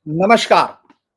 नमस्कार।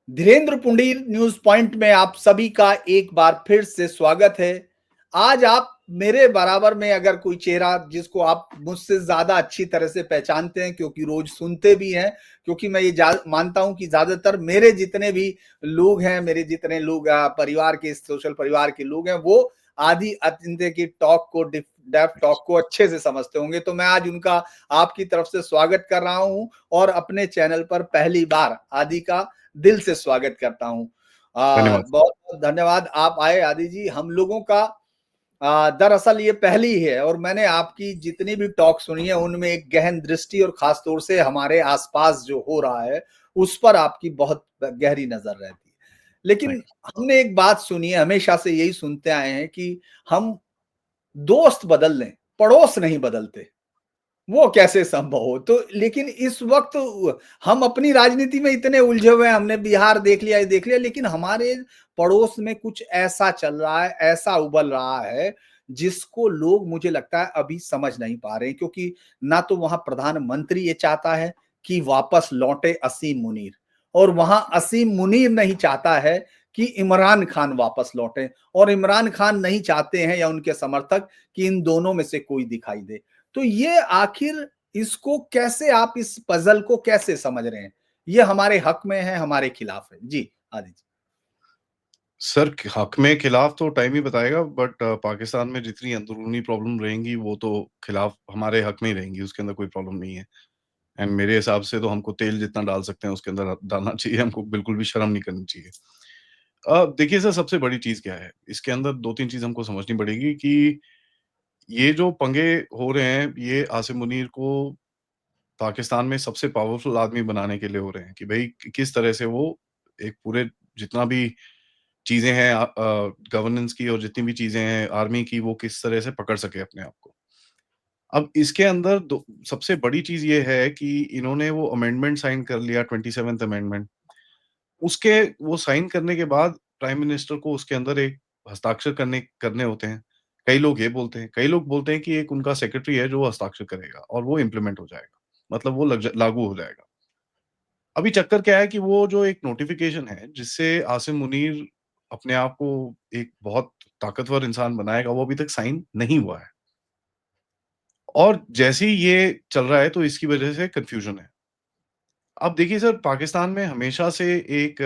Dhirendra Pundir news point में आप सभी का एक बार फिर से स्वागत है। आज आप मेरे बराबर में अगर कोई चेहरा जिसको आप मुझसे ज़्यादा अच्छी तरह से पहचानते हैं क्योंकि रोज़ सुनते भी हैं, क्योंकि मैं ये जा मानता हूँ कि ज़्यादातर मेरे जितने भी लोग हैं, मेरे जितने लोग परिवार के सोशल परिवार के लोग हैं, वो आदि अतिंद्य की टॉक को डेफ टॉक को अच्छे से समझते होंगे। तो मैं आज उनका आपकी तरफ से स्वागत कर रहा हूँ और अपने चैनल पर पहली बार आदि का दिल से स्वागत करता हूँ। धन्यवाद। बहुत-बहुत धन्यवाद आप आए आदि जी। हम लोगों का दरअसल ये पहली ही है और मैंने आपकी जितनी भी टॉक सुनी है उनमें एक गहन दृष्टि और खास तौर से हमारे आस-पास जो हो रहा है, उस पर आपकी बहुत गहरी नज़र रहती है। लेकिन थैंक हमने एक बात सुनी है, हमेशा से यही सुनते आए हैं कि हम दोस्त बदल लें, पड़ोस नहीं बदलते। वो कैसे संभव हो? तो लेकिन इस वक़्त हम अपनी राजनीति में इतने उलझे हुए हैं, हमने बिहार देख लिया, ये देख लिया, लेकिन हमारे पड़ोस में कुछ ऐसा चल रहा है, ऐसा उबल रहा है, जिसको लोग मुझे लगता है अभी समझ नहीं पा रहे हैं क्योंकि ना तो वहाँ प्रधानमंत्री ये चाहता है कि वापस लौटे असीम मुनीर और वहाँ असीम मुनीर नहीं चाहता है कि इमरान खान वापस लौटे और इमरान खान नहीं चाहते हैं या उनके समर्थक कि इन दोनों में से कोई दिखाई दे। तो ये आखिर इसको कैसे आप इस पज़ल को कैसे समझ रहे हैं? ये हमारे हक में है, हमारे खिलाफ है? जी, आदि जी। सर, हक में खिलाफ तो टाइम ही बताएगा बट पाकिस्तान में जितनी अंदरूनी प्रॉब्लम रहेंगी वो तो खिलाफ हमारे हक में ही रहेंगी, उसके अंदर कोई प्रॉब्लम नहीं है। एंड मेरे हिसाब से तो हमको तेल जितना डाल सकते हैं उसके अंदर डालना चाहिए, हमको बिल्कुल भी शर्म नहीं करनी चाहिए। देखिए सर, सबसे बड़ी चीज़ क्या है, इसके अंदर 2-3 चीज़ हमको समझनी पड़ेगी कि ये जो पंगे हो रहे हैं, ये आसिम मुनीर को पाकिस्तान में सबसे पावरफुल आदमी बनाने के लिए हो रहे हैं कि भई किस तरह से वो एक पूरे जितना भी चीज़ें हैं गवर्नेंस की और जितनी भी चीज़ें हैं आर्मी की वो किस तरह से पकड़ सके अपने आप को। अब इसके अंदर दो सबसे बड़ी चीज़ ये है कि इन्होंने वो अमेंडमेंट साइन कर लिया 27th अमेंडमेंट। उसके वो साइन करने के बाद प्राइम मिनिस्टर को उसके अंदर एक हस्ताक्षर करने करने होते हैं। कई लोग ये बोलते हैं, कई लोग बोलते हैं कि एक उनका सेक्रेटरी है जो हस्ताक्षर करेगा और वो इम्प्लीमेंट हो जाएगा। मतलब वो लागू हो जाएगा। अभी चक्कर क्या है कि वो जो एक नोटिफ़िकेशन है, जिससे आसिम मुनीर अपने आप को एक बहुत ताकतवर इंसान बनाएगा, वो अभी तक साइन नहीं हुआ है। और जैसे ही ये चल रहा है, तो इसकी वजह से कन्फ्यूज़न है। अब देखिए सर, पाकिस्तान में हमेशा से एक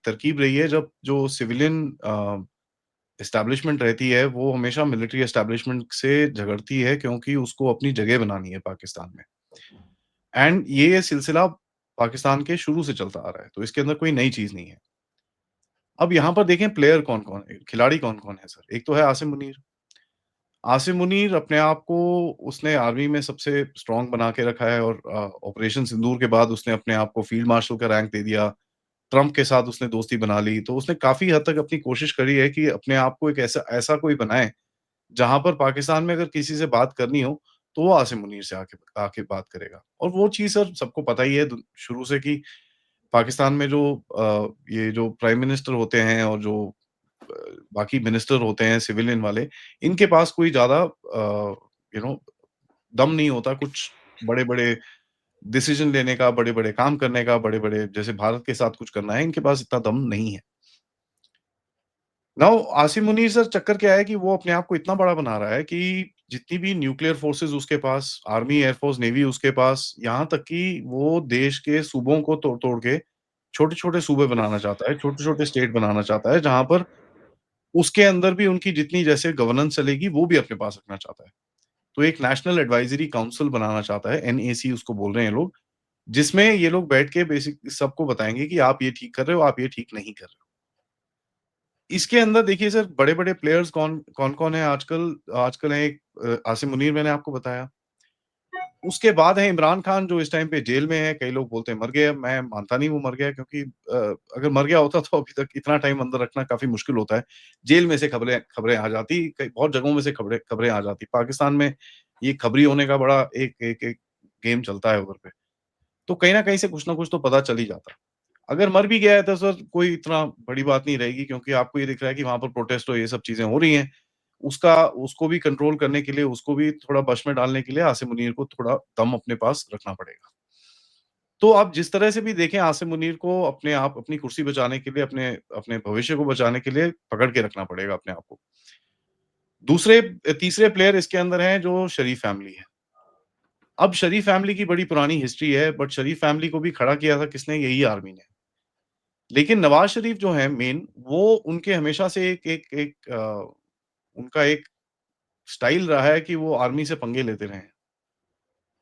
तरकीब रही है, जब जो सिविलियन एस्टेब्लिशमेंट रहती है, वो हमेशा मिलिट्री एस्टेब्लिशमेंट से झगड़ती है, क्योंकि उसको अपनी जगह बनानी है पाकिस्तान में। एंड ये सिलसिला पाकिस्तान के शुरू से चलता आ रहा है, तो इसके अंदर कोई नई चीज़ नहीं है। अब यहाँ पर देखें प्लेयर कौन-कौन है, खिलाड़ी कौन-कौन है सर। एक तो है आसिम मुनीर। आसिम मुनीर अपने आप को उसने आर्मी में सबसे स्ट्रॉन्ग बना के रखा है और ऑपरेशन सिंदूर के बाद उसने अपने आप को फील्ड मार्शल का रैंक दे दिया। ट्रम्प के साथ उसने दोस्ती बना ली, तो उसने काफ़ी हद तक अपनी कोशिश करी है कि अपने आप को एक ऐसा ऐसा कोई बनाए, जहाँ पर पाकिस्तान में अगर किसी से बात करनी हो, तो वो आसिम मुनीर से आके आके बात करेगा। और वो चीज़ सर सबको पता ही है शुरू से कि पाकिस्तान में जो ये जो प्राइम मिनिस्टर होते हैं और जो अ, बाकी मिनिस्टर होते हैं सिविलियन वाले, इनके पास कोई ज़्यादा यू नो दम नहीं होता कुछ बड़े-बड़े डिसीज़न लेने का, बड़े-बड़े काम करने का, बड़े-बड़े जैसे भारत के साथ कुछ करना है, इनके पास इतना दम नहीं है। नाउ आसिम मुनीर सर चक्कर क्या है कि वो अपने आप को इतना बड़ा बना रहा है कि जितनी भी न्यूक्लियर फोर्सेस उसके पास, आर्मी, एयरफोर्स, नेवी उसके पास, यहाँ तक कि वो देश के सूबों को तोड़-तोड़ के छोटे-छोटे सूबे बनाना चाहता है, छोटे-छोटे स्टेट बनाना चाहता है, जहाँ पर उसके अंदर भी उनकी जितनी जैसे गवर्नेंस चलेगी, वो भी अपने पास रखना चाहता है। तो एक नेशनल एडवाइजरी काउंसिल बनाना चाहता है, एनएसी उसको बोल रहे हैं लोग, जिसमें ये लोग बैठ के बेसिक सबको बताएँगे कि आप ये ठीक कर रहे हो, आप ये ठीक नहीं कर रहे हो। इसके अंदर देखिए सर बड़े-बड़े प्लेयर्स कौन-कौन है आजकल आजकल है एक आसिम मुनीर मैंने आपको बताया। उसके बाद है इमरान खान जो इस टाइम पे जेल में है, कई लोग बोलते हैं मर गया, मैं मानता नहीं वो मर गया क्योंकि अगर मर गया होता तो अभी तक इतना टाइम अंदर रखना काफ़ी मुश्किल होता है। जेल में से खबरें खबरें आ जाती, कई बहुत जगहों में से खबरें खबरें आ जाती। पाकिस्तान में ये खबरी होने का बड़ा एक गेम चलता है उधर पे। तो कहीं न कहीं से कुछ ना कुछ तो पता चल ही जाता है। अगर मर भी गया है तो सर कोई इतना बड़ी बात नहीं रहेगी क्योंकि आपको ये दिख रहा है कि वहाँ पर प्रोटेस्ट और ये सब चीज़ें हो रही हैं। उसका उसको भी कंट्रोल करने के लिए, उसको भी थोड़ा बश में डालने के लिए आसिम मुनीर को थोड़ा दम अपने पास रखना पड़ेगा। तो आप जिस तरह से भी देखें आसिम मुनीर को अपने आप अपनी कुर्सी बचाने के लिए, अपने अपने भविष्य को बचाने के लिए पकड़ के रखना पड़ेगा अपने आप को। तीसरे प्लेयर इसके अंदर हैं जो शरीफ फैमिली है। अब शरीफ फैमिली की बड़ी पुरानी हिस्ट्री है, बट शरीफ फैमिली को भी खड़ा किया था किसने? यही आर्मी ने। लेकिन नवाज़ शरीफ जो हैं मेन, वो उनके हमेशा से एक एक एक उनका एक स्टाइल रहा है कि वो आर्मी से पंगे लेते रहे हैं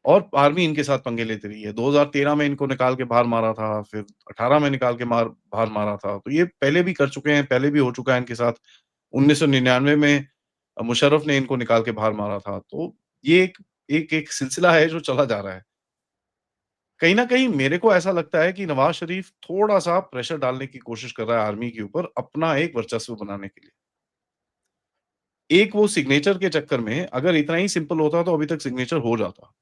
और आर्मी इनके साथ पंगे लेती रही है। 2013 में इनको निकाल के बाहर मारा था, फिर 18 में निकाल के बाहर मारा था। तो ये पहले भी कर चुके हैं, पहले भी हो चुका है इनके साथ। 1999 में मुशर्रफ ने इनको निकाल के बाहर मारा था। तो ये एक सिलसिला है जो चला जा रहा है। कहीं न कहीं मेरे को ऐसा लगता है कि नवाज़ शरीफ थोड़ा-सा प्रेशर डालने की कोशिश कर रहा है आर्मी के ऊपर अपना एक वर्चस्व बनाने के लिए। एक वो सिग्नेचर के चक्कर में अगर इतना ही सिंपल होता तो अभी तक सिग्नेचर हो जाता।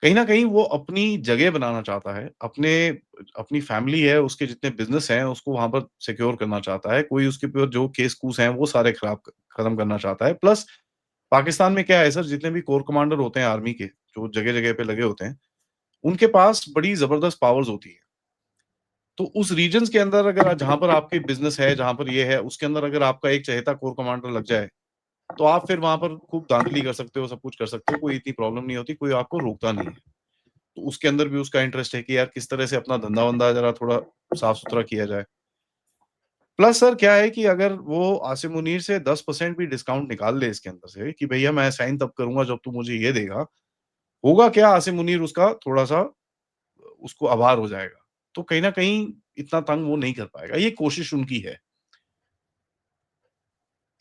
कहीं न कहीं वो अपनी जगह बनाना चाहता है, अपनी फैमिली है, उसके जितने बिज़नेस हैं उसको वहाँ पर सिक्योर करना चाहता है। कोई उसके ऊपर जो केस-कूस हैं वो सारे खत्म करना चाहता है। प्लस पाकिस्तान में क्या है सर, जितने भी कोर कमांडर होते हैं आर्मी के, जो जगह-जगह पे लगे होते हैं, उनके पास बड़ी ज़बरदस्त पावर्स होती हैं। तो उस रीजन्स के अंदर अगर जहाँ पर आपके बिज़नेस है, जहाँ पर ये है, उसके अंदर अगर आपका एक चहेता कोर कमांडर लग जाए, तो आप फिर वहाँ पर खूब धांधली कर सकते हो, सब कुछ कर सकते हो, कोई इतनी प्रॉब्लम नहीं होती, कोई आपको रोकता नहीं है। तो उसके अंदर भी उसका इंटरेस्ट है कि यार किस तरह से अपना धंधा-वंधा ज़रा थोड़ा साफ-सुथरा किया जाए। प्लस सर क्या है कि अगर वो आसिम मुनीर से 10% भी डिस्काउंट निकाल ले इसके अंदर से कि भैया मैं साइन तब करूँगा जब तू मुझे ये देगा, होगा क्या आसिम मुनीर उसका थोड़ा-सा उसको आभार हो जाएगा। तो कहीं न कहीं इतना तंग वो नहीं कर पाएगा, ये कोशिश उनकी है।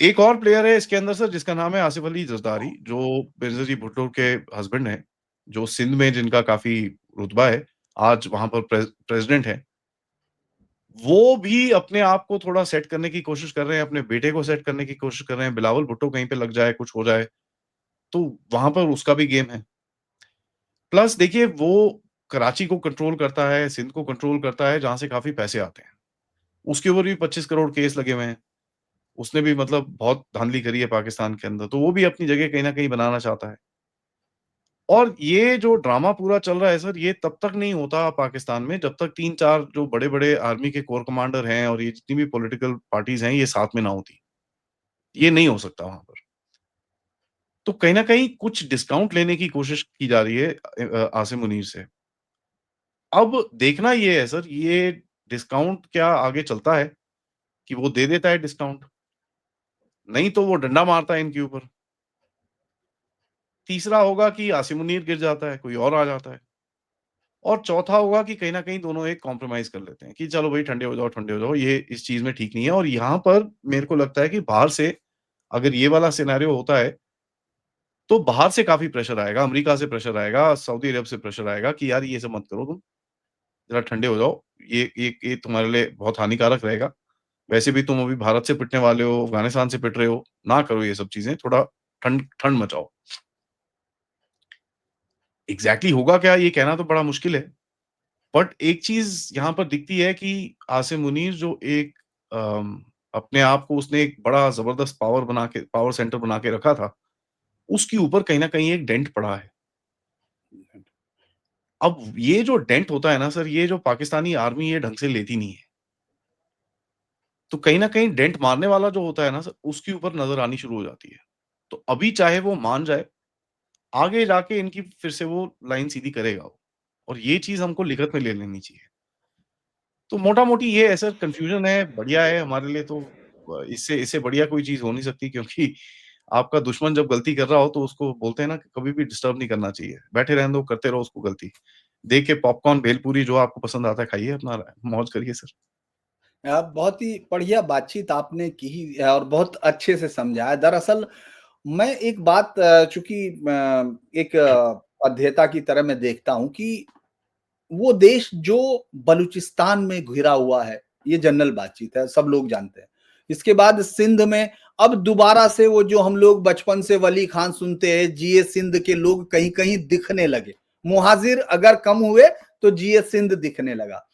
एक और प्लेयर है इसके अंदर सर जिसका नाम है आसिफ अली ज़रदारी जो बेनज़ीर जी भुट्टो के हस्बैंड हैं, जो सिंध में जिनका काफ़ी रुतबा है, आज वहाँ पर प्रेज़िडेंट हैं। वो भी अपने आप को थोड़ा सेट करने की कोशिश कर रहे हैं, अपने बेटे को सेट करने की कोशिश कर रहे हैं, बिलावल भुट्टो कहीं पे लग जाए, कुछ हो जाए, तो वहाँ पर उसका भी गेम है। प्लस देखिए वो कराची को कंट्रोल करता है, सिंध को कंट्रोल करता है, जहाँ से काफ़ी पैसे आते हैं। उसके ऊपर भी 25 करोड़ केस लगे हुए हैं। उसने भी मतलब बहुत धांधली करी है पाकिस्तान के अंदर, तो वो भी अपनी जगह कहीं न कहीं बनाना चाहता है। और ये जो ड्रामा पूरा चल रहा है सर, ये तब तक नहीं होता पाकिस्तान में जब तक 3-4 जो बड़े-बड़े आर्मी के कोर कमांडर हैं और ये जितनी भी पॉलिटिकल पार्टीज़ हैं, ये साथ में ना होती। ये नहीं हो सकता वहाँ पर। तो कहीं न कहीं कुछ डिस्काउंट लेने की कोशिश की जा रही है आसिम मुनीर से। अब देखना ये है सर, ये डिस्काउंट क्या आगे चलता है कि वो दे देता है डिस्काउंट, नहीं तो वो डंडा मारता है इनके ऊपर। तीसरा होगा कि आसिम मुनीर गिर जाता है, कोई और आ जाता है। और चौथा होगा कि कहीं न कहीं दोनों एक कॉम्प्रोमाइज़ कर लेते हैं कि चलो भई ठंडे हो जाओ, ये इस चीज़ में ठीक नहीं है और यहाँ पर मेरे को लगता है कि बाहर से अगर ये वाला सिनेरियो होता है, तो बाहर से काफ़ी प्रेशर आएगा, अमेरिका से प्रेशर आएगा, सऊदी अरब से प्रेशर आएगा कि यार ये सब मत करो तुम, ज़रा ठंडे हो जाओ, ये तुम्हारे लिए बहुत हानिकारक रहेगा। वैसे भी तुम अभी भारत से पिटने वाले हो, अफ़गानिस्तान से पिट रहे हो, ना करो ये सब चीज़ें, थोड़ा ठंड ठंड मचाओ। एग्ज़ैक्टली होगा क्या ये कहना तो बड़ा मुश्किल है। बट एक चीज़ यहाँ पर दिखती है कि आसिम मुनीर जो एक अम, अपने आप को उसने एक बड़ा ज़बरदस्त पावर सेंटर बना के रखा था, उसके ऊपर कहीं न कहीं एक डेंट पड़ा है। अब ये जो डेंट होता है ना सर, ये जो पाकिस्तानी आर्मी ये ढंग से लेती नहीं है। तो कहीं न कहीं डेंट मारने वाला जो होता है ना सर, उसके ऊपर नज़र आनी शुरू हो जाती है। तो अभी चाहे वो मान जाए, आगे जाके इनकी फिर से वो लाइन सीधी करेगा वो और ये चीज़ हमको लिखत में ले लेनी चाहिए। तो मोटा-मोटी ये है सर कन्फ्यूज़न है, बढ़िया है हमारे लिए तो इससे इससे बढ़िया कोई चीज़ हो नहीं सकती क्योंकि आपका दुश्मन जब गलती कर रहा हो तो उसको बोलते हैं ना कि कभी भी डिस्टर्ब नहीं करना चाहिए। बैठे रहने दो, करते रहो उसको गलती। देख के पॉपकॉर्न, भेलपूरी जो आपको पसंद आता है खाइए अपना मौज करिए सर। बहुत ही बढ़िया बातचीत आपने की है और बहुत अच्छे से समझाया। दरअसल मैं एक बात चूँकि एक अध्येता की तरह मैं देखता हूँ कि वो देश जो बलूचिस्तान में घिरा हुआ है, ये जनरल बातचीत है, सब लोग जानते हैं। इसके बाद सिंध में अब दोबारा से वो जो हम लोग बचपन से वली खान सुनते हैं, जिये सिंध के लोग कहीं-कहीं दिखने लगे। मुहाजिर अगर कम हुए, तो जिये सिंध दिखने लगा।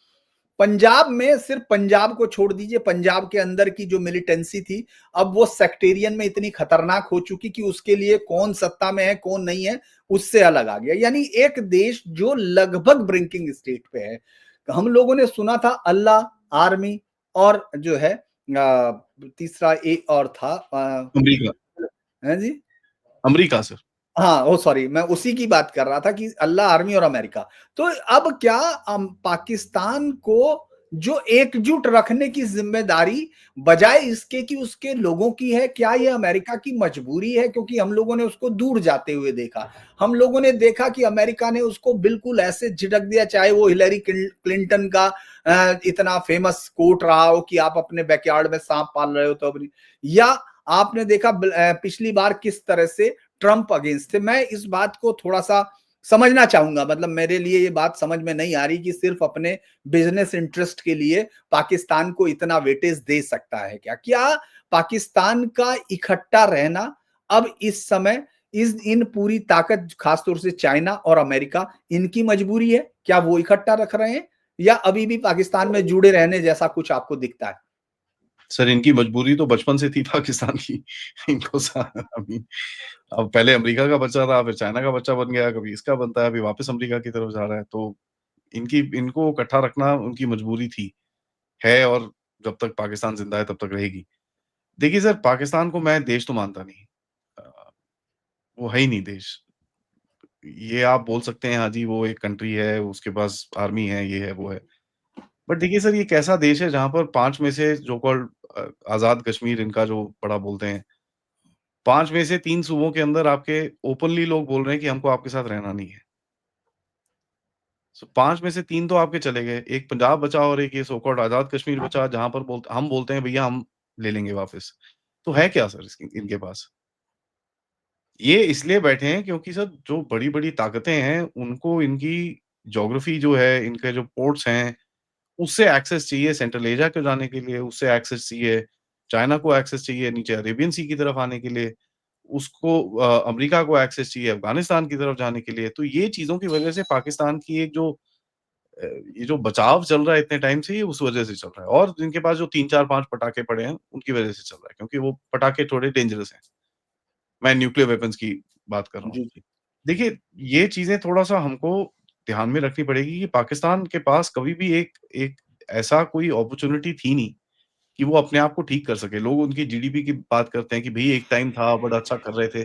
पंजाब में सिर्फ पंजाब को छोड़ दीजिए, पंजाब के अंदर की जो मिलिटेंसी थी, अब वो सेक्टेरियन में इतनी खतरनाक हो चुकी कि उसके लिए कौन सत्ता में है, कौन नहीं है, उससे अलग आ गया। यानी एक देश जो लगभग ब्रिंकिंग स्टेट पे है। हम लोगों ने सुना था अल्लाह, आर्मी और जो है तीसरा एक और था अमेरिका, हैं जी? America sir. हाँ, ओह सॉरी, मैं उसी की बात कर रहा था कि अल्लाह, आर्मी और अमेरिका। तो अब क्या पाकिस्तान को जो एकजुट रखने की ज़िम्मेदारी बजाय इसके कि उसके लोगों की है, क्या ये अमेरिका की मजबूरी है? क्योंकि हम लोगों ने उसको दूर जाते हुए देखा। हम लोगों ने देखा कि अमेरिका ने उसको बिल्कुल ऐसे झिटक दिया, चाहे वो हिलरी क्लिंटन का इतना फेमस कोट रहा हो कि आप अपने बैकयार्ड में साँप पाल रहे हो तो अब, या आपने देखा पिछली बार किस तरह से ट्रंप अगेंस्ट थे। मैं इस बात को थोड़ा-सा समझना चाहूँगा, मतलब मेरे लिए ये बात समझ में नहीं आ रही कि सिर्फ़ अपने बिज़नेस इंटरेस्ट के लिए पाकिस्तान को इतना वेटेज दे सकता है क्या? क्या पाकिस्तान का इकट्ठा रहना अब इस समय इस इन पूरी ताकत ख़ास तौर से चाइना और अमेरिका इनकी मजबूरी है? क्या वो इकट्ठा रख रहे हैं या अभी भी पाकिस्तान में जुड़े रहने जैसा कुछ आपको दिखता है? सर इनकी मजबूरी तो बचपन से थी पाकिस्तान की। इनको सा अभी अब पहले अमेरिका का बच्चा था, फिर चाइना का बच्चा बन गया, कभी इसका बनता है, अभी वापस अमेरिका की तरफ जा रहा है। तो इनकी इनको इकट्ठा रखना उनकी मजबूरी थी, है और जब तक पाकिस्तान ज़िंदा है तब तक रहेगी। देखिए सर, पाकिस्तान को मैं देश तो मानता नहीं। अ, वो है ही नहीं देश। ये आप बोल सकते हैं हाँ जी, वो एक कंट्री है, उसके पास आर्मी है, ये है, वो है। बट देखिए सर, ये एक ऐसा देश है जहाँ पर 5 में से जो कॉल्ड आज़ाद कश्मीर इनका जो बड़ा बोलते हैं, 5 में से 3 सूबों के अंदर आपके ओपनली लोग बोल रहे हैं कि हमको आपके साथ रहना नहीं है। सो 5 में से 3 तो आपके चले गए। एक पंजाब बचा और एक ये सो कॉल्ड आज़ाद कश्मीर बचा जहाँ पर हम बोलते हैं भैया हम ले लेंगे वापस। तो है क्या सर इसकी इनके पास? ये इसलिए बैठे हैं क्योंकि सर जो बड़ी-बड़ी ताकतें हैं, उनको इनकी ज्योग्राफी जो है, इनके जो पोर्ट्स हैं, उससे एक्सेस चाहिए सेंट्रल एशिया को जाने के लिए, उससे एक्सेस चाहिए, चाइना को एक्सेस चाहिए नीचे अरेबियन सी की तरफ आने के लिए, उसको अमेरिका को एक्सेस चाहिए अफ़गानिस्तान की तरफ जाने के लिए। तो ये चीज़ों की वजह से पाकिस्तान की एक जो ये जो बचाव चल रहा है इतने टाइम से, ये उस वजह से चल रहा है और जिनके पास जो 3, 4, 5 पटाखे पड़े हैं, उनकी वजह से चल रहा है क्योंकि वो पटाखे थोड़े डेंजरस हैं। मैं न्यूक्लियर वेपन्स की बात कर रहा हूँ। जी, जी। देखिए, ये चीज़ें थोड़ा-सा हमको ध्यान में रखनी पड़ेगी कि पाकिस्तान के पास कभी भी एक एक ऐसा कोई अपॉर्च्युनिटी थी नहीं, कि वो अपने आप को ठीक कर सके। लोग उनकी जीडीपी की बात करते हैं कि भई एक टाइम था, बड़ा अच्छा कर रहे थे।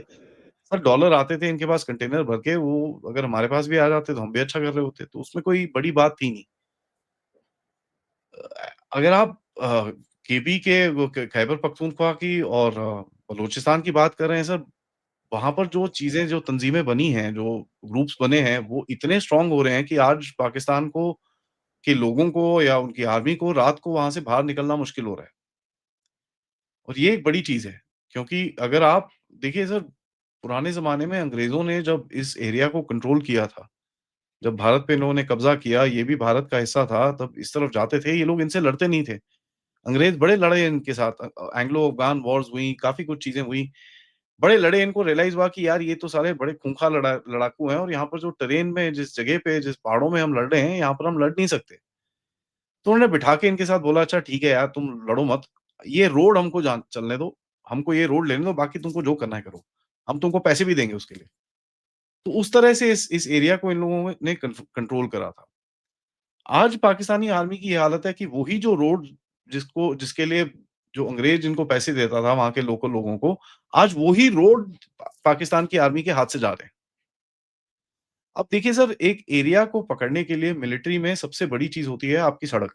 सर डॉलर आते थे इनके पास कंटेनर भर के, वो अगर हमारे पास भी आ जाते तो हम भी अच्छा कर रहे होते। तो उसमें कोई बड़ी बात थी नहीं। अगर आप केपी के वो ख खैबर पख्तूनख्वा की और बलूचिस्तान की बात कर रहे हैं सर, वहाँ पर जो चीज़ें जो तंज़ीमें बनी हैं, जो ग्रुप्स बने हैं, वो इतने स्ट्रॉन्ग हो रहे हैं कि आज पाकिस्तान को के लोगों को या उनकी आर्मी को रात को वहाँ से बाहर निकलना मुश्किल हो रहा है। और ये एक बड़ी चीज़ है, क्योंकि अगर आप देखिए सर, पुराने ज़माने में अंग्रेज़ों ने जब इस एरिया को कंट्रोल किया था, जब भारत पे इन्होंने कब्ज़ा किया, ये भी भारत का हिस्सा था, तब इस तरफ जाते थे, ये लोग इनसे लड़ते नहीं थे। अंग्रेज़ बड़े लड़े इनके साथ एंग्लो-अफ़गान वॉर्स हुई, काफ़ी कुछ चीज़ें हुई। बड़े लड़े, इनको रियलाइज़ हुआ कि यार ये तो साले बड़े खूंखार लड़ाकू हैं और यहाँ पर जो टेरेन में जिस जगह पे, जिस पहाड़ों में हम लड़ रहे हैं, यहाँ पर हम लड़ नहीं सकते। तो उन्होंने बिठा के इनके साथ बोला, "अच्छा ठीक है यार, तुम लड़ो मत। ये रोड हमको जान चलने दो। हमको ये रोड लेने दो, बाकी तुमको जो करना है करो। हम तुमको पैसे भी देंगे उसके लिए।" तो उस तरह से इस एरिया को इन लोगों ने कंट्रोल करा था। आज पाकिस्तानी आर्मी की ये हालत है कि वही जो रोड जिसके लिए जो अंग्रेज इनको पैसे देता था वहाँ के लोकल लोगों को, आज वही रोड पाकिस्तान की आर्मी के हाथ से जा रहे हैं। अब देखिए सर, एक एरिया को पकड़ने के लिए मिलिट्री में सबसे बड़ी चीज़ होती है आपकी सड़क।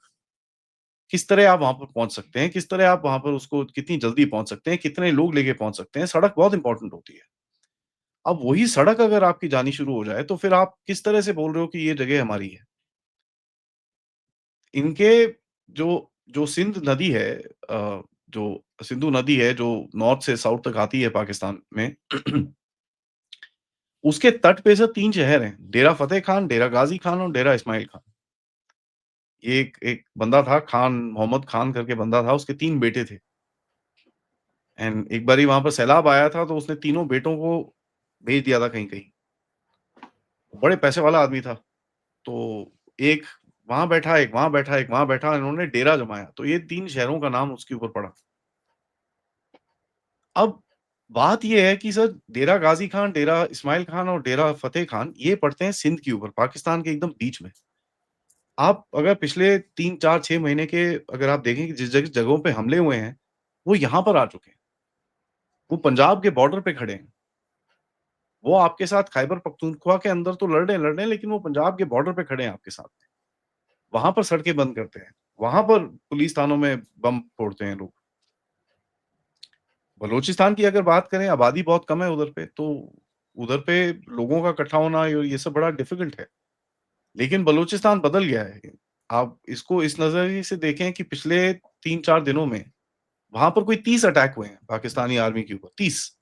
किस तरह आप वहाँ पर पहुँच सकते हैं, किस तरह आप वहाँ पर उसको कितनी जल्दी पहुँच सकते हैं, कितने लोग लेके पहुँच सकते हैं, सड़क बहुत इम्पोर्टेंट होती है। अब वही सड़क अगर आपकी जानी शुरू हो जाए, तो फिर आप किस तरह से बोल रहे हो कि ये जगह हमारी है? इनके जो जो सिंध नदी है जो सिंधु नदी है, जो नॉर्थ से साउथ तक आती है पाकिस्तान में, उसके तट पे सर 3 शहर हैं, डेरा फ़तेह खान, डेरा गाज़ी खान और डेरा इस्माइल खान। ये एक एक बंदा था खान, मोहम्मद खान करके बंदा था, उसके 3 बेटे थे। एंड एक बारी वहाँ पर सैलाब आया था, तो उसने तीनों बेटों को भेज दिया था कहीं-कहीं। बड़े पैसे वाला आदमी था। तो एक वहाँ बैठा एक, वहाँ बैठा एक, वहाँ बैठा, इन्होंने डेरा जमाया। तो ये 3 शहरों का नाम उसके ऊपर पड़ा। अब बात ये है कि सर डेरा गाज़ी खान, डेरा इस्माइल खान और डेरा फ़तेह खान ये पड़ते हैं सिंध के ऊपर, पाकिस्तान के एकदम बीच में। आप अगर पिछले 3, 4, 6 महीने के अगर आप देखें कि जिस जगहों पे हमले हुए हैं, वो यहाँ पर आ चुके हैं। वो पंजाब के बॉर्डर पे खड़े हैं। वो आपके साथ खैबर पख्तूनख्वा के अंदर तो लड़ रहे हैं, लेकिन वो पंजाब के बॉर्डर पे खड़े हैं आपके साथ। वहाँ पर सड़कें बंद करते हैं। वहाँ पर पुलिस थानों में बम फोड़ते हैं लोग। बलूचिस्तान की अगर बात करें, आबादी बहुत कम है उधर पे, तो उधर पे लोगों का इकट्ठा होना ये सब बड़ा डिफ़िकल्ट है। लेकिन बलूचिस्तान बदल गया है। आप इसको इस नज़रिए से देखें कि पिछले 3-4 दिनों में वहाँ पर कोई 30 अटैक हुए हैं पाकिस्तानी आर्मी के ऊपर, 30।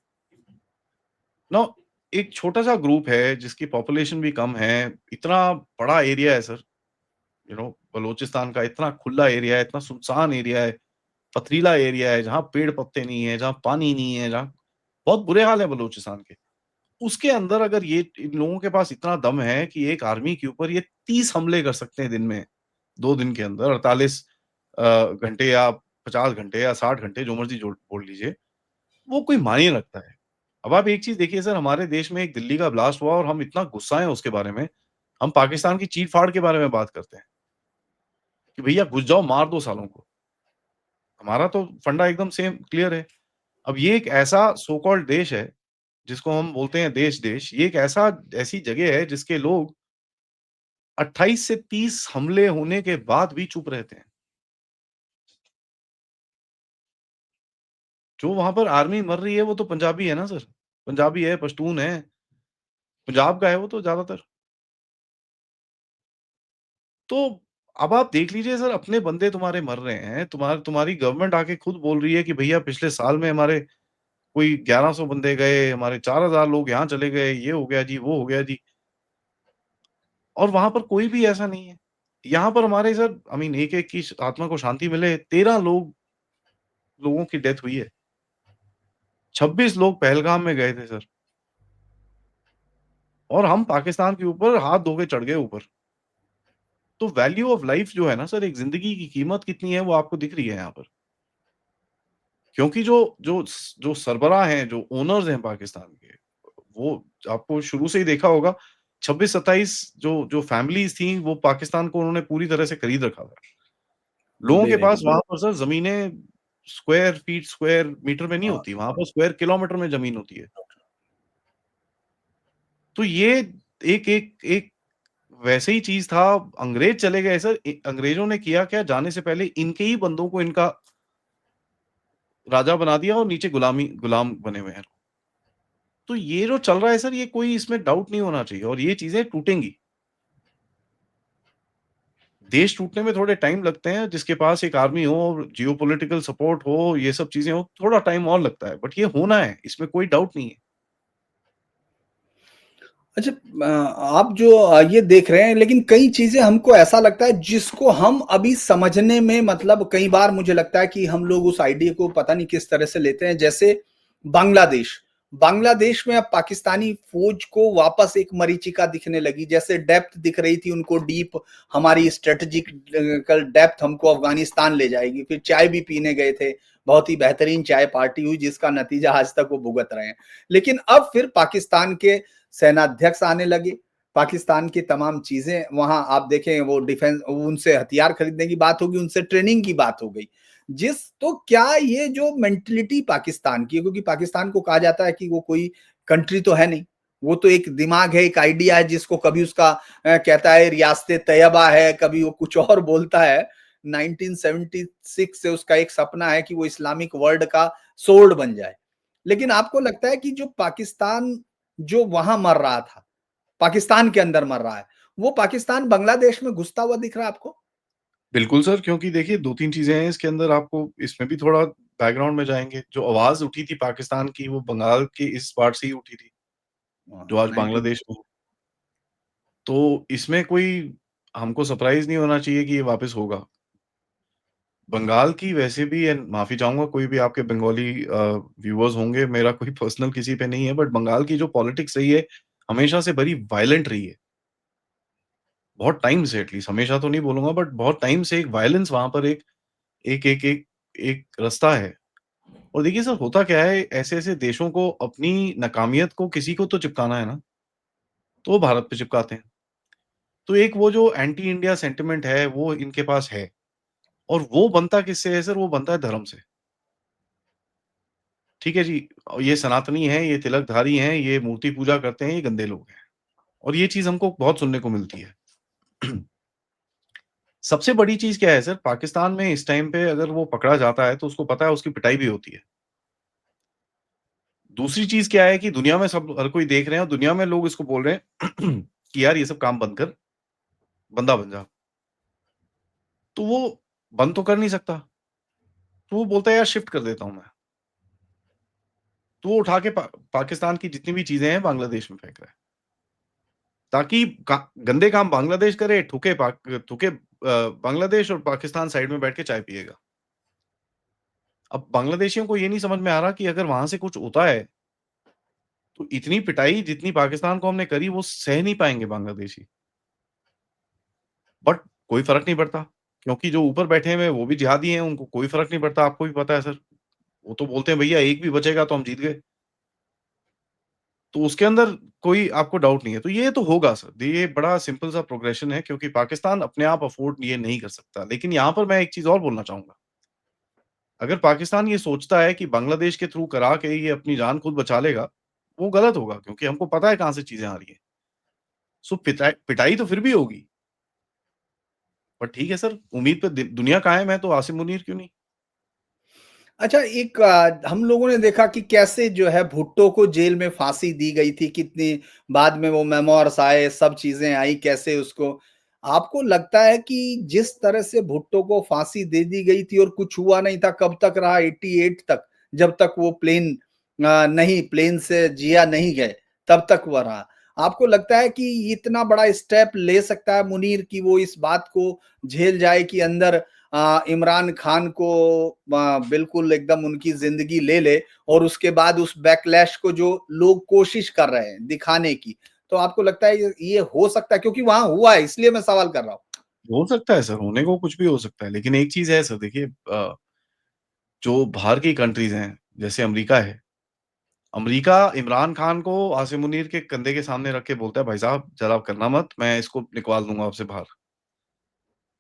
नाउ एक छोटा-सा ग्रुप है जिसकी पॉपुलेशन भी कम है, इतना बड़ा एरिया है सर, बलूचिस्तान का इतना खुला एरिया है, इतना सुनसान एरिया है, पथरीला एरिया है, जहाँ पेड़-पत्ते नहीं है, जहाँ पानी नहीं है, जहाँ बहुत बुरे हाल है बलूचिस्तान के। उसके अंदर अगर ये इन लोगों के पास इतना दम है कि एक आर्मी के ऊपर ये 30 हमले कर सकते हैं दिन में, 2 दिन के अंदर 48 घंटे या 50 घंटे या 60 घंटे जो मर्ज़ी जोड़ बोल लीजिए, वो कोई मायने रखता है। अब आप एक चीज़ देखिए सर, हमारे देश में एक दिल्ली का ब्लास्ट हुआ और हम इतना गुस्सा हैं उसके बारे में, हम पाकिस्तान की चीर-फाड़ के बारे में बात करते हैं कि भैया घुस जाओ, मार दो सालों को। हमारा तो फंडा एकदम सेम क्लियर है। अब ये एक ऐसा सो कॉल्ड देश है, जिसको हम बोलते हैं देश-देश, ये एक ऐसी जगह है जिसके लोग 28 से 30 हमले होने के बाद भी चुप रहते हैं। जो वहाँ पर आर्मी मर रही है वो तो पंजाबी है ना सर, पंजाबी है, पश्तून है, पंजाब का है वो तो ज़्यादातर। तो अब आप देख लीजिए सर, अपने बंदे तुम्हारे मर रहे हैं, तुम्हारी गवर्नमेंट आके खुद बोल रही है कि भैया पिछले साल में हमारे कोई 1100 बंदे गए, हमारे 4000 लोग यहाँ चले गए, ये हो गया जी, वो हो गया जी। और वहाँ पर कोई भी ऐसा नहीं है। यहाँ पर हमारे सर एक-एक की आत्मा को शांति मिले, 13 लोगों की डेथ हुई है। 26 लोग पहलगाम में गए थे सर, और हम पाकिस्तान के ऊपर हाथ धो के चढ़ गए ऊपर। तो वैल्यू ऑफ लाइफ जो है ना सर, एक ज़िंदगी की कीमत कितनी है वो आपको दिख रही है यहाँ पर। क्योंकि जो सरबराह हैं, जो ओनर्स हैं पाकिस्तान के, वो आपको शुरू से ही देखा होगा, 26-27 जो फैमिलीज़ थी, वो पाकिस्तान को उन्होंने पूरी तरह से खरीद रखा था। लोगों के पास बिल्कुल। वहाँ पर सर ज़मीनें स्क्वायर फीट, स्क्वायर मीटर में नहीं हाँ, होती, वहाँ पर स्क्वायर किलोमीटर में ज़मीन होती है। तो ये एक एक एक वैसे ही चीज़ था, अंग्रेज़ चले गए सर, अंग्रेज़ों ने किया क्या, जाने से पहले इनके ही बंदों को इनका राजा बना दिया और नीचे गुलाम बने हुए हैं। तो ये जो चल रहा है सर, ये कोई इसमें डाउट नहीं होना चाहिए और ये चीज़ें टूटेंगी। देश टूटने में थोड़े टाइम लगते हैं, जिसके पास एक आर्मी हो और जियोपॉलिटिकल सपोर्ट हो, ये सब चीज़ें हो, थोड़ा टाइम और लगता है, बट ये होना है, इसमें कोई डाउट नहीं है। अच्छा, आप जो ये देख रहे हैं, लेकिन कई चीजें हमको ऐसा लगता है जिसको हम अभी समझने में, मतलब कई बार मुझे लगता है कि हम लोग उस आइडिया को पता नहीं किस तरह से लेते हैं। जैसे बांग्लादेश, बांग्लादेश में अब पाकिस्तानी फौज को वापस एक मरीचिका दिखने लगी, जैसे डेप्थ दिख रही थी उनको डीप, हमारी स्ट्रेटेजिकल डेप्थ हमको अफगानिस्तान ले जाएगी। फिर चाय भी पीने गए थे, बहुत ही बेहतरीन चाय पार्टी हुई जिसका नतीजा आज तक वो भुगत रहे हैं। लेकिन अब फिर पाकिस्तान के सेनाध्यक्ष आने लगे, पाकिस्तान की तमाम चीजें वहां आप देखें, वो डिफेंस, उनसे हथियार खरीदने की बात होगी, उनसे ट्रेनिंग की बात हो गई। जिस तो क्या ये जो मेंटलिटी पाकिस्तान की है, क्योंकि पाकिस्तान को कहा जाता है कि वो कोई कंट्री तो है नहीं, वो तो एक दिमाग है, एक आइडिया है, जिसको कभी उसका कहता है रियासत तैयबा है, कभी वो कुछ और बोलता है। 1976 से उसका एक सपना है कि वो इस्लामिक वर्ल्ड का सोर्ड बन जाए। लेकिन आपको लगता है कि जो पाकिस्तान जो वहां मर रहा था, पाकिस्तान के अंदर मर रहा है, वो पाकिस्तान बांग्लादेश में घुसता हुआ दिख रहा है आपको? बिल्कुल सर, क्योंकि देखिए 2-3 चीज़ें हैं इसके अंदर, आपको इसमें भी थोड़ा बैकग्राउंड में जाएँगे। जो आवाज़ उठी थी पाकिस्तान की, वो बंगाल के इस पार्ट से ही उठी थी, जो आज 19 बांग्लादेश में है। तो इसमें कोई हमको सरप्राइज़ नहीं होना चाहिए कि ये वापस होगा। बंगाल की वैसे भी, एंड माफ़ी चाहूँगा कोई भी आपके बंगाली व्यूअर्स होंगे, मेरा कोई पर्सनल किसी पे नहीं है, बट बंगाल की जो पॉलिटिक्स रही है, हमेशा से बड़ी वायलेंट रही है। बहुत टाइम से एटलीस्ट, हमेशा तो नहीं बोलूँगा बट बहुत टाइम से एक वायलेंस वहाँ पर एक एक एक एक एक रास्ता है। और देखिए सर होता क्या है, ऐसे-ऐसे देशों को अपनी नाकामियत को किसी को तो चिपकाना है ना, तो वो भारत पे चिपकाते हैं। तो एक वो जो एंटी इंडिया सेंटिमेंट है, वो इनके पास है और वो बनता किससे है सर, वो बनता है धर्म से। ठीक है जी, ये सनातनी हैं, ये तिलकधारी हैं, ये मूर्ति पूजा करते हैं, ये गंदे लोग हैं और ये चीज़ हमको बहुत सुनने को मिलती है। सबसे बड़ी चीज़ क्या है सर, पाकिस्तान में इस टाइम पे अगर वो पकड़ा जाता है, तो उसको पता है उसकी पिटाई भी होती है। दूसरी चीज़ क्या है कि दुनिया में सब हर कोई देख रहे हैं और दुनिया में लोग इसको बोल रहे हैं कि यार ये सब काम बंद कर, बंदा बन जा। तो वो बंद तो कर नहीं सकता, तो वो बोलता है यार शिफ्ट कर देता हूँ मैं। तो वो उठा के पाकिस्तान की जितनी भी चीज़ें हैं बांग्लादेश में फेंक रहा है। ताकि का गंदे काम बांग्लादेश करे, थूके बांग्लादेश और पाकिस्तान साइड में बैठ के चाय पिएगा। अब बांग्लादेशियों को ये नहीं समझ में आ रहा कि अगर वहाँ से कुछ होता है, तो इतनी पिटाई जितनी पाकिस्तान को हमने करी वो सह नहीं पाएँगे बांग्लादेशी। बट कोई फ़र्क नहीं पड़ता, क्योंकि जो ऊपर बैठे हुए हैं वो भी जिहादी हैं, उनको कोई फ़र्क नहीं पड़ता, आपको भी पता है सर। वो तो बोलते हैं भैया एक भी बचेगा तो हम जीत गए। तो उसके अंदर कोई आपको डाउट नहीं है। तो ये तो होगा सर, ये बड़ा सिंपल सा प्रोग्रेशन है क्योंकि पाकिस्तान अपने आप अफ़ोर्ड ये नहीं कर सकता। लेकिन यहाँ पर मैं एक चीज़ और बोलना चाहूँगा। अगर पाकिस्तान ये सोचता है कि बांग्लादेश के थ्रू करा के ये अपनी जान खुद बचा लेगा, वो गलत होगा क्योंकि हमको पता है कहाँ से चीज़ें आ रही हैं। सो पिटाई तो फिर भी होगी। पर ठीक है सर, उम्मीद पे दुनिया कायम है तो आसिम मुनीर क्यों नहीं? अच्छा, एक हम लोगों ने देखा कि कैसे जो है भुट्टो को जेल में फांसी दी गई थी, कितनी बाद में वो मेमोइर्स आए, सब चीज़ें आई, कैसे उसको आपको लगता है कि जिस तरह से भुट्टो को फांसी दे दी गई थी और कुछ हुआ नहीं था, कब तक रहा 88 तक, जब तक वो नहीं प्लेन से जिया नहीं गए, तब तक वह रहा। आपको लगता है कि इतना बड़ा स्टेप ले सकता है मुनीर कि वो इस बात को झेल जाए कि अंदर इमरान खान को बिल्कुल एकदम उनकी ज़िंदगी ले ले और उसके बाद उस बैकलैश को जो लोग कोशिश कर रहे हैं दिखाने की, तो आपको लगता है ये हो सकता है? क्योंकि वहाँ हुआ है इसलिए मैं सवाल कर रहा हूँ। हो सकता है सर, होने को कुछ भी हो सकता है। लेकिन एक चीज़ है सर देखिए जो बाहर की कंट्रीज़ हैं, जैसे अमेरिका है। अमेरिका इमरान खान को आसिम मुनीर के कंधे के सामने रख के बोलता है, "भाई साहब ज़रा आप करना मत, मैं इसको निकलवा दूँगा आपसे बाहर।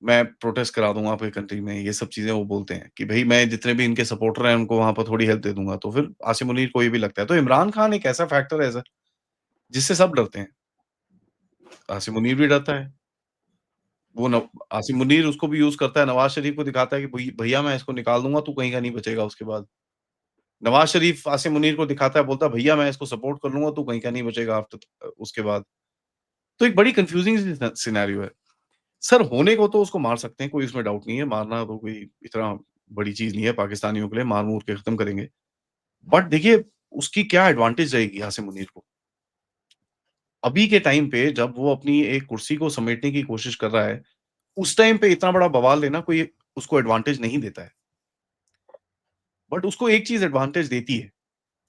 मैं प्रोटेस्ट करा दूँगा आपकी कंट्री में।" ये सब चीज़ें वो बोलते हैं कि भई मैं जितने भी इनके सपोर्टर हैं, उनको वहाँ पर थोड़ी हेल्प दे दूँगा। तो फिर आसिम मुनीर को ये भी लगता है। तो इमरान खान एक ऐसा फैक्टर है सर, जिससे सब डरते हैं। आसिम मुनीर भी डरता है। वो न आसिम मुनीर उसको भी यूज़ करता है, नवाज़ शरीफ को दिखाता है कि भैया मैं इसको निकाल दूँगा, तू कहीं का नहीं बचेगा उसके बाद। नवाज़ शरीफ आसिम मुनीर को दिखाता है, बोलता है भैया मैं इसको सपोर्ट कर लूँगा, तू कहीं का नहीं बचेगा उसके बाद। तो एक बड़ी कन्फ्यूज़िंग सी सिनेरियो है। सर होने को तो उसको मार सकते हैं, कोई इसमें डाउट नहीं है, मारना तो कोई इतना बड़ी चीज़ नहीं है पाकिस्तानियों के लिए, मार-मूर के खत्म करेंगे। बट देखिए, उसकी क्या एडवांटेज रहेगी आसिम मुनीर को? अभी के टाइम पे जब वो अपनी एक कुर्सी को समेटने की कोशिश कर रहा है, उस टाइम पे इतना बड़ा बवाल देना कोई उसको एडवांटेज नहीं देता है। बट उसको एक चीज़ एडवांटेज देती है,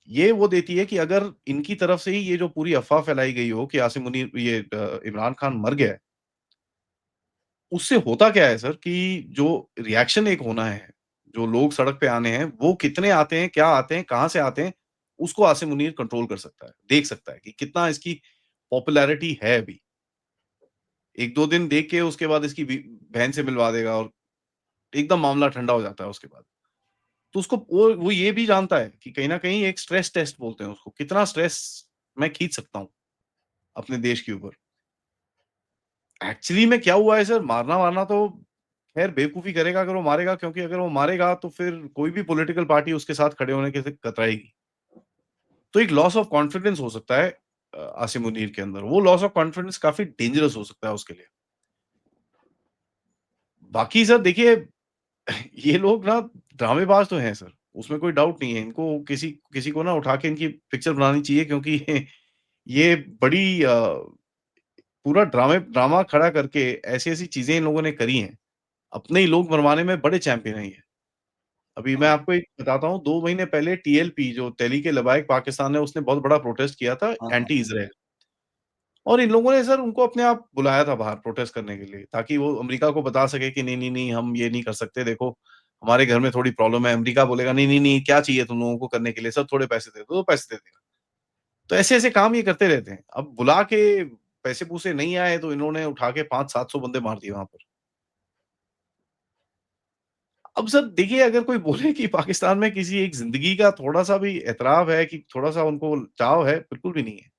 ये वो देती है कि अगर इनकी तरफ से ही ये जो पूरी अफ़वाह फैलाई गई हो कि आसिम मुनीर इमरान खान मर गया है, उससे होता क्या है सर कि जो रिएक्शन एक होना है, जो लोग सड़क पे आने हैं, वो कितने आते हैं, क्या आते हैं, कहाँ से आते हैं, उसको आसिम मुनीर कंट्रोल कर सकता है, देख सकता है कि कितना इसकी पॉपुलैरिटी है अभी। 1-2 दिन देख के उसके बाद इसकी बहन से मिलवा देगा और एकदम मामला ठंडा हो जाता है उसके बाद। तो उसको वो ये भी जानता है कि कहीं न कहीं एक स्ट्रेस टेस्ट बोलते हैं उसको, कितना स्ट्रेस मैं खींच सकता हूँ अपने देश के ऊपर। एक्चुअली में क्या हुआ है सर, मारना-वारना तो खैर बेवकूफ़ी करेगा अगर वो मारेगा क्योंकि अगर वो मारेगा तो फिर कोई भी पॉलिटिकल पार्टी उसके साथ खड़े होने के से कतराएगी। तो एक लॉस ऑफ कॉन्फिडेंस हो सकता है आसिम मुनीर के अंदर। वो लॉस ऑफ कॉन्फिडेंस काफ़ी डेंजरस हो सकता है उसके लिए। बाकी सर देखिए ये लोग ना ड्रामेबाज़ तो हैं सर, उसमें कोई डाउट नहीं है। इनको किसी किसी को ना उठा के इनकी पिक्चर बनानी चाहिए क्योंकि ये बड़ी पूरा ड्रामा खड़ा करके ऐसी-ऐसी चीज़ें इन लोगों ने करी हैं। अपने ही लोग मरवाने में बड़े चैंपियन हैं ये। अभी मैं हाँ, आपको एक बताता हूँ, 2 महीने पहले टीएलपी जो तहरीक-ए-लबाइक पाकिस्तान है, उसने बहुत बड़ा प्रोटेस्ट किया था हाँ, हाँ। Anti Israel. और इन लोगों ने सर उनको अपने आप बुलाया था बाहर प्रोटेस्ट करने के लिए, ताकि वो अमेरिका को बता सके कि नहीं, नहीं, नहीं, हम ये नहीं कर सकते, देखो हमारे घर में थोड़ी प्रॉब्लम है। अमेरिका बोलेगा नहीं, नहीं, नहीं, क्या चाहिए तुम लोगों को करने के लिए? सब थोड़े पैसे दे दो, तो पैसे दे देगा। तो ऐसे-ऐसे काम ये करते रहते हैं। अब बुला के पैसे-पूसे नहीं आए तो इन्होंने उठा के 500-700 बंदे मार दिए वहाँ पर। अब सर देखिए, अगर कोई बोले कि पाकिस्तान में किसी एक ज़िंदगी का थोड़ा-सा भी एतराफ़ है, कि थोड़ा-सा उनको चाव है, बिल्कुल भी नहीं है।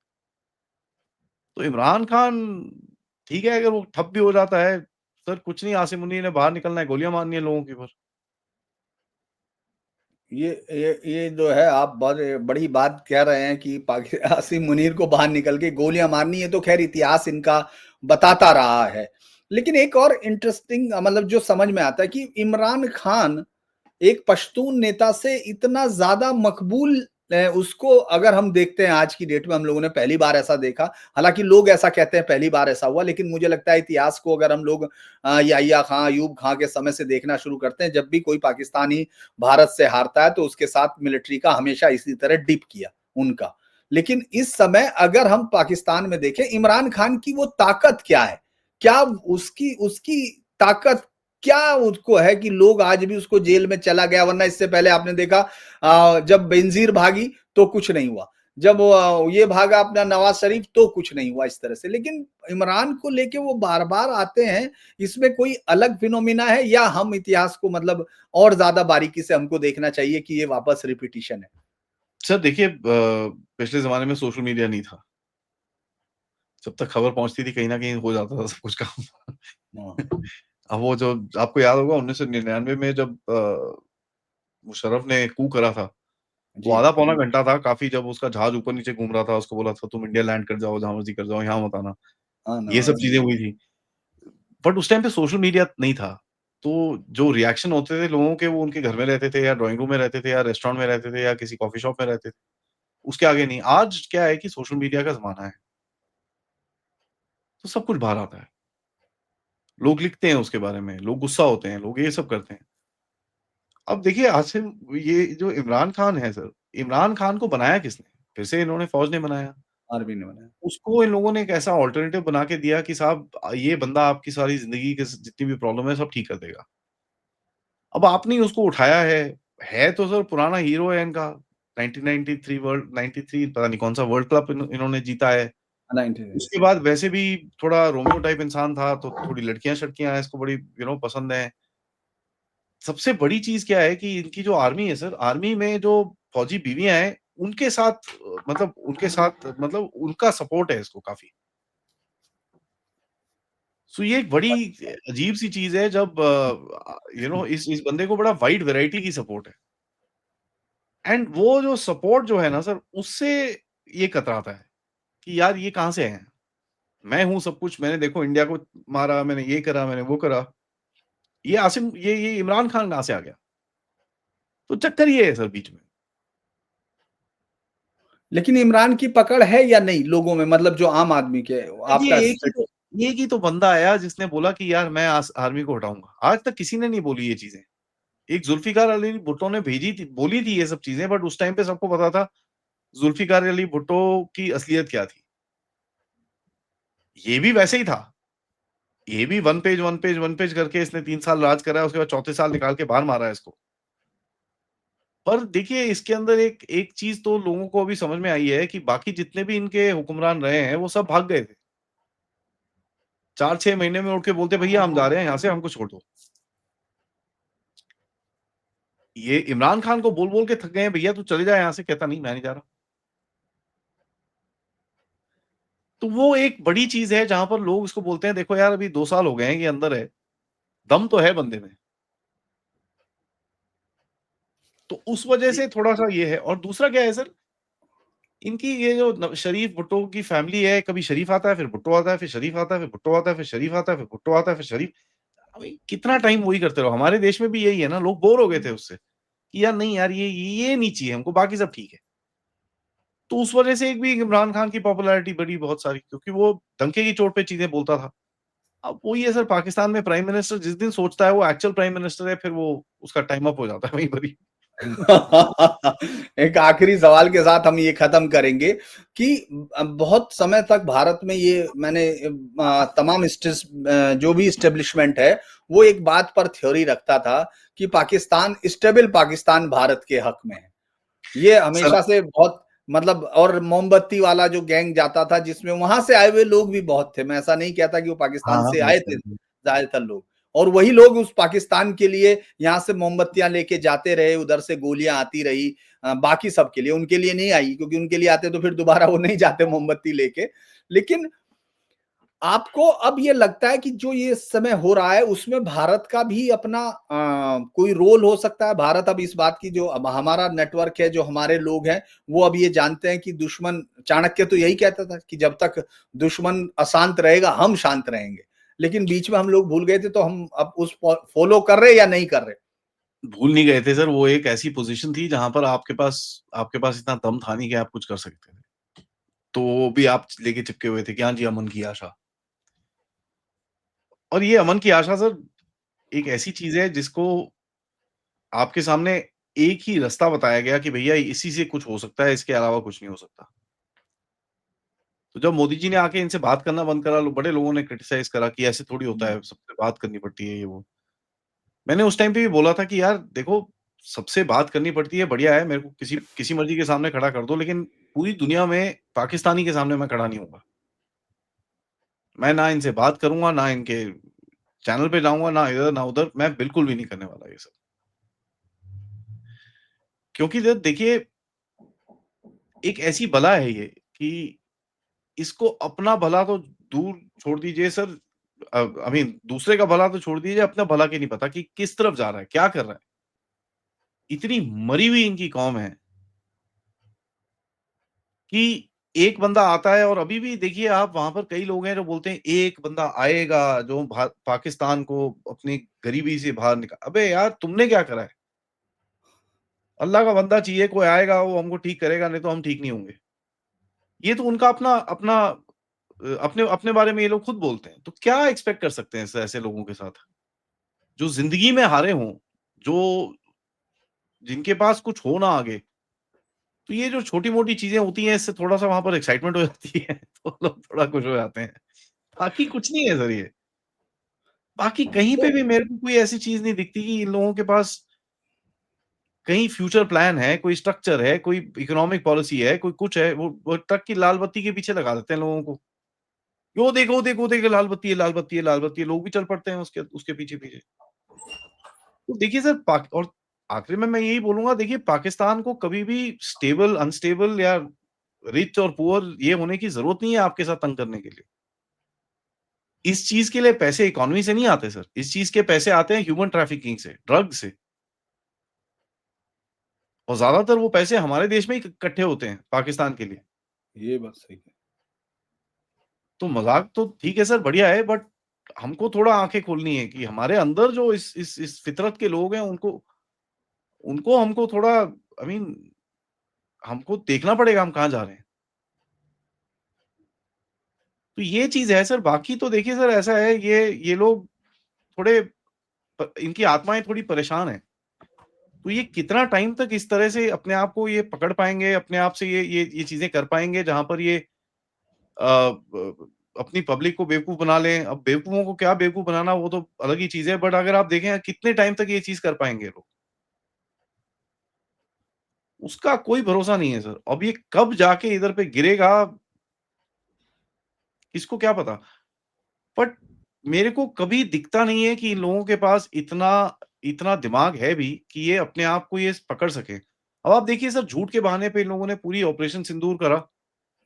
तो इमरान खान ठीक है, अगर वो ठप भी हो जाता है, सर कुछ नहीं, आसिम मुनीर ने बाहर निकलना है, गोलियाँ मारनी है लोगों के ऊपर। ये जो है आप बहुत बड़ी बात कह रहे हैं कि आसिम मुनीर को बाहर निकल के गोलियां मारनी है, तो खैर इतिहास इनका बताता रहा है। लेकिन एक और इंटरेस्टिंग मतलब जो समझ में आता है कि इमरान खान एक पश्तून नेता से इतना ज्यादा मकबूल उसको अगर हम देखते हैं आज की डेट में, हम लोगों ने पहली बार ऐसा देखा। हालांकि लोग ऐसा कहते हैं पहली बार ऐसा हुआ, लेकिन मुझे लगता है इतिहास को अगर हम लोग याहिया खां, अयूब खां के समय से देखना शुरू करते हैं, जब भी कोई पाकिस्तानी भारत से हारता है तो उसके साथ मिलिट्री का हमेशा इसी तरह डिप किया उनका। लेकिन इस समय अगर हम पाकिस्तान में देखें, इमरान खान की वो ताकत क्या है, क्या उसकी उसकी ताकत क्या उसको है कि लोग आज भी उसको जेल में चला गया। वरना इससे पहले आपने देखा जब बेनजीर भागी तो कुछ नहीं हुआ, जब ये भागा अपना नवाज शरीफ तो कुछ नहीं हुआ इस तरह से। लेकिन इमरान को लेके वो बार बार आते हैं, इसमें कोई अलग फिनोमिना है या हम इतिहास को मतलब और ज्यादा बारीकी से हमको देखना चाहिए कि ये वापस रिपीटिशन है? सर देखिए, पिछले ज़माने में सोशल मीडिया नहीं था। जब तक खबर पहुँचती थी, कहीं न कहीं हो जाता था सब कुछ काम। हाँ, अब वो जो आपको याद होगा 1999 में जब मुशर्रफ ने कू करा था, वो जी, आधा पौना घंटा था काफ़ी, जब उसका जहाज ऊपर-नीचे घूम रहा था, उसको बोला था तुम इंडिया लैंड कर जाओ, जहाँ मर्ज़ी कर जाओ, यहाँ मत आना। हाँ ये सब नवाज। चीज़ें हुई थी। बट उस टाइम पे सोशल मीडिया नहीं था। तो जो रिएक्शन होते थे लोगों के, वो उनके घर में रहते थे या ड्राइंग रूम में रहते थे या रेस्टोरेंट में रहते थे या किसी कॉफ़ी शॉप में रहते थे। उसके आगे नहीं। आज क्या है कि सोशल मीडिया का ज़माना है, तो सब कुछ बाहर आता है। लोग लिखते हैं उसके बारे में, लोग गुस्सा होते हैं, लोग ये सब करते हैं। अब देखिए आसिम, ये जो इमरान खान है सर, इमरान खान को बनाया किसने? फिर से इन्होंने फ़ौज ने बनाया। आर्मी ने बनाया। उसको इन लोगों ने एक ऐसा अल्टरनेटिव बना के दिया कि साहब ये बंदा आपकी सारी ज़िंदगी के जितनी भी प्रॉब्लम है सब ठीक कर देगा। अब आपने ही उसको उठाया है तो सर पुराना हीरो है इनका। 1993 93 पता नहीं कौन-सा वर्ल्ड कप इन्होंने जीता है। 90। उसके बाद वैसे भी थोड़ा रोमियो टाइप इंसान था, तो थोड़ी लड़कियाँ-शड़कियाँ इसको बड़ी पसंद हैं। सबसे बड़ी चीज़ क्या है कि इनकी जो आर्मी है सर, आर्मी में जो फौजी बीवियाँ हैं, उनके साथ मतलब उनका सपोर्ट है इसको काफ़ी। सो ये एक बड़ी अजीब-सी चीज़ है जब इस बंदे को बड़ा वाइड वैरायटी की सपोर्ट है। एंड वो जो सपोर्ट जो है ना सर, उससे ये कतराता है कि यार ये कहाँ से आए हैं? मैं हूँ सब कुछ, मैंने देखो इंडिया को मारा, मैंने ये करा, मैंने वो करा। ये इमरान खान कहाँ से आ गया? तो चक्कर ये है सर बीच में। लेकिन इमरान की पकड़ है या नहीं लोगों में, मतलब जो आम आदमी के ये आपका एक ही तो बंदा आया जिसने बोला कि यार मैं आर्मी को हटाऊँगा। आज तक किसी ने नहीं बोली ये चीज़ें। एक जुल्फ़िकार अली भुट्टो ने भेजी थी, बोली थी ये सब चीज़ें, बट उस टाइम पे सबको पता था जुल्फ़िकार अली भुट्टो की असलियत क्या थी। ये भी वैसे ही था। ये भी वन पेज करके इसने 3 साल राज करा है, उसके बाद चौथे साल निकाल के बाहर मारा है इसको। पर देखिए इसके अंदर एक एक चीज़ तो लोगों को अभी समझ में आई है कि बाकी जितने भी इनके हुक्मरान रहे हैं, वो सब भाग गए थे। 4-6 महीने में उठ के बोलते भैया हम जा रहे हैं यहाँ से, हमको छोड़ दो। ये इमरान खान को बोल-बोल के थक गए हैं, भैया तू चले जा यहाँ से, कहता नहीं मैं नहीं जा रहा। तो वो एक बड़ी चीज़ है जहाँ पर लोग इसको बोलते हैं देखो यार अभी 2 साल हो गए हैं, ये अंदर है, दम तो है बंदे में। तो उस वजह से थोड़ा-सा ये है। और दूसरा क्या है सर, इनकी ये जो शरीफ भुट्टो की फैमिली है, कभी शरीफ आता है, फिर भुट्टो आता है, फिर शरीफ आता है, फिर भुट्टो आता है, फिर शरीफ आता है, फिर भुट्टो आता है, फिर शरीफ। अबे कितना टाइम वही करते रहो। हमारे देश में भी यही है ना, लोग बोर हो गए थे उससे, कि यार नहीं यार ये नहीं चाहिए हमको, बाकी सब ठीक है। तो उस वजह से एक भी इमरान खान की पॉपुलैरिटी बढ़ी बहुत सारी, क्योंकि वो डंके की चोट पे चीज़ें बोलता था। अब वही है सर, पाकिस्तान में प्राइम मिनिस्टर जिस दिन सोचता है वो एक्चुअल प्राइम मिनिस्टर है, फिर वो उसका टाइम अप हो जाता है वहीं पर ही। एक आखिरी सवाल के साथ हम ये खत्म करेंगे कि बहुत समय तक भारत में ये मैंने तमाम जो भी इस्टेब्लिशमेंट है वो एक बात पर थ्योरी रखता था कि पाकिस्तान स्टेबल पाकिस्तान भारत के हक में है। ये सर हमेशा से बहुत मतलब, और मोमबत्ती वाला जो गैंग जाता था जिसमें वहां से आए हुए लोग भी बहुत थे, मैं ऐसा नहीं कहता कि वो हाँ, पाकिस्तान हाँ, से बहुत आए थे सारे लोग। ज्यादातर लोग, और वही लोग उस पाकिस्तान के लिए यहाँ से मोमबत्तियां लेके जाते रहे, उधर से गोलियां आती रही, बाकी सबके लिए, उनके लिए नहीं आई, क्योंकि उनके लिए आते तो फिर दोबारा वो नहीं जाते मोमबत्ती लेके। लेकिन आपको अब ये लगता है कि जो ये समय हो रहा है उसमें भारत का भी अपना कोई रोल हो सकता है? भारत अब इस बात की, जो अब हमारा नेटवर्क है, जो हमारे लोग हैं, वो अब ये जानते हैं कि दुश्मन, चाणक्य तो यही कहता था कि जब तक दुश्मन अशांत रहेगा हम शांत रहेंगे। लेकिन बीच में हम लोग भूल गए थे, तो हम अब उस फॉलो कर रहे या नहीं कर रहे? भूल नहीं गए थे सर, वो एक ऐसी पोज़ीशन थी जहाँ पर आपके पास इतना दम था नहीं कि आप कुछ कर सकते थे। तो वो भी आप लेके चिपके हुए थे कि हाँ जी, अमन की आशा। और ये अमन की आशा सर एक ऐसी चीज़ है जिसको आपके सामने एक ही रास्ता बताया गया कि भैया इसी से कुछ हो सकता है, इसके अलावा कुछ नहीं हो सकता। तो जब मोदी जी ने आके इनसे बात करना बंद करा, लो बड़े लोगों ने क्रिटिसाइज़ करा कि ऐसे थोड़ी होता है, सबसे बात करनी पड़ती है ये वो। मैंने उस टाइम पे भी बोला था कि यार देखो, सबसे बात करनी पड़ती है, बढ़िया है, मेरे को किसी किसी मर्ज़ी के सामने खड़ा कर दो, लेकिन पूरी दुनिया में पाकिस्तानी के सामने मैं खड़ा नहीं होऊँगा। मैं ना इनसे बात करूँगा, ना इनके चैनल पे जाऊँगा, ना इधर ना उधर, मैं बिल्कुल भी नहीं करने वाला ये सब। क्योंकि देखिए, एक ऐसी बला है ये कि इसको अपना भला तो दूर छोड़ दीजिए सर, आई मीन दूसरे का भला तो छोड़ दीजिए, अपना भला की नहीं पता कि किस तरफ जा रहा है, क्या कर रहा है। इतनी मरी हुई इनकी कौम है कि एक बंदा आता है, और अभी भी देखिए आप वहाँ पर कई लोग हैं जो बोलते हैं एक बंदा आएगा जो पाकिस्तान को अपनी गरीबी से बाहर अबे यार तुमने क्या करा है? अल्लाह का बंदा चाहिए, कोई आएगा वो हमको ठीक करेगा, नहीं तो हम ठीक नहीं होंगे। ये तो उनका अपना अपना अपने अपने बारे में ये लोग खुद बोलते हैं। तो क्या एक्सपेक्ट कर सकते हैं ऐसे लोगों के साथ? जो ज़िंदगी में हारे हों, जो जिनके पास कुछ हो ना आगे। तो ये जो छोटी-मोटी चीज़ें होती हैं, इससे थोड़ा-सा वहाँ पर एक्साइटमेंट हो जाती है, तो लोग थोड़ा खुश हो जाते हैं। बाकी कुछ नहीं है सर ये। बाकी कहीं पे तो भी मेरे को कोई ऐसी चीज़ नहीं दिखती कि इन लोगों के पास कहीं फ्यूचर प्लान है, कोई स्ट्रक्चर है, कोई इकोनॉमिक पॉलिसी है, कोई कुछ है। वो ट्रक की लाल बत्ती के पीछे लगा देते हैं लोगों को। वो देखो, देखो, देखो लाल बत्ती है, लाल बत्ती है, लाल बत्ती है। लोग भी चल पड़ते हैं उसके उसके पीछे-पीछे। तो देखिए सर, और आखिर में मैं यही बोलूँगा, देखिए पाकिस्तान को कभी भी स्टेबल, अनस्टेबल या रिच और पुअर ये होने की ज़रूरत नहीं है आपके साथ तंग करने के लिए। इस चीज़ के लिए पैसे इकोनॉमी से नहीं आते सर। इस चीज़ के पैसे आते हैं ह्यूमन ट्रैफिकिंग से, ड्रग से, और ज़्यादातर वो पैसे हमारे देश में ही इकट्ठे होते हैं पाकिस्तान के लिए। ये बात सही है। तो मज़ाक तो ठीक है सर, बढ़िया है, बट हमको थोड़ा आँखें खोलनी है कि हमारे अंदर जो इस फ़ितरत के लोग हैं, उनको उनको हमको थोड़ा, आई मीन हमको देखना पड़ेगा हम कहाँ जा रहे हैं। तो ये चीज़ है सर, बाकी तो देखिए सर ऐसा है, ये लोग थोड़े इनकी आत्माएँ थोड़ी परेशान हैं। तो ये कितना टाइम तक इस तरह से अपने आप को ये पकड़ पाएँगे, अपने आप से ये चीज़ें कर पाएँगे जहाँ पर ये ब अपनी पब्लिक को बेवकूफ़ बना लें। अब बेवकूफ़ों को क्या बेवकूफ़ बनाना, वो तो अलग ही चीज़ है, बट अगर आप देखें कितने टाइम तक ये चीज़ कर पाएँगे लोग, उसका कोई भरोसा नहीं है सर। अब ये कब जाके इधर पे गिरेगा, किसको क्या पता? बट मेरे को कभी दिखता नहीं है कि इन लोगों के पास इतना इतना दिमाग है भी कि ये अपने आप को ये पकड़ सकें। अब आप देखिए सर, झूठ के बहाने पे इन लोगों ने पूरी ऑपरेशन सिंदूर करा,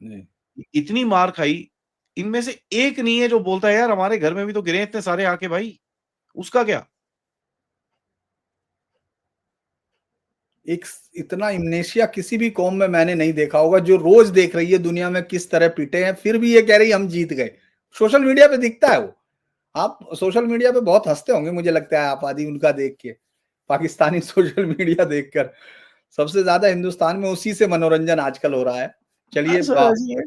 जी। इतनी मार खाई, इनमें से एक नहीं है जो बोलता है यार हमारे घर में भी तो गिरे हैं इतने सारे आके भाई, उसका क्या? एक इतना इम्नेशिया किसी भी कौम में मैंने नहीं देखा होगा, जो रोज देख रही है दुनिया में किस तरह पिटे हैं, फिर भी ये कह रही है हम जीत गए। सोशल मीडिया पे दिखता है वो। आप सोशल मीडिया पे बहुत हंसते होंगे, मुझे लगता है आप आदि उनका देख के, पाकिस्तानी सोशल मीडिया देखकर। सबसे ज्यादा हिंदुस्तान में उसी से मनोरंजन आजकल हो रहा है। हाँ चलिए सर, ऐसी है।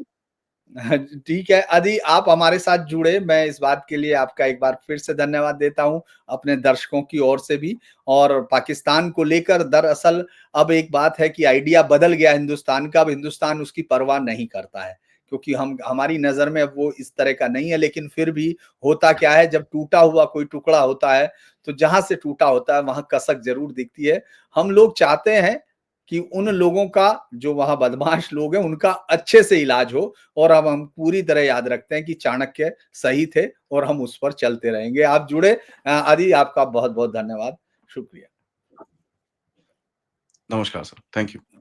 ठीक है, यदि आप हमारे साथ जुड़े, मैं इस बात के लिए आपका एक बार फिर से धन्यवाद देता हूँ, अपने दर्शकों की ओर से भी। और पाकिस्तान को लेकर दरअसल अब एक बात है कि आइडिया बदल गया हिंदुस्तान का, अब हिंदुस्तान उसकी परवाह नहीं करता है, क्योंकि हम हमारी नज़र में अब वो इस तरह का नहीं है। लेकिन फिर भी होता क्या है, जब टूटा हुआ कोई टुकड़ा होता है, तो जहाँ से टूटा होता है, वहाँ कसक ज़रूर दिखती है। हम लोग चाहते हैं कि उन लोगों का, जो वहाँ बदमाश लोग हैं, उनका अच्छे से इलाज हो, और अब हम पूरी तरह याद रखते हैं कि चाणक्य सही थे और हम उस पर चलते रहेंगे। आप जुड़े, आदि आपका बहुत-बहुत धन्यवाद। शुक्रिया। नमस्कार सर, थैंक यू।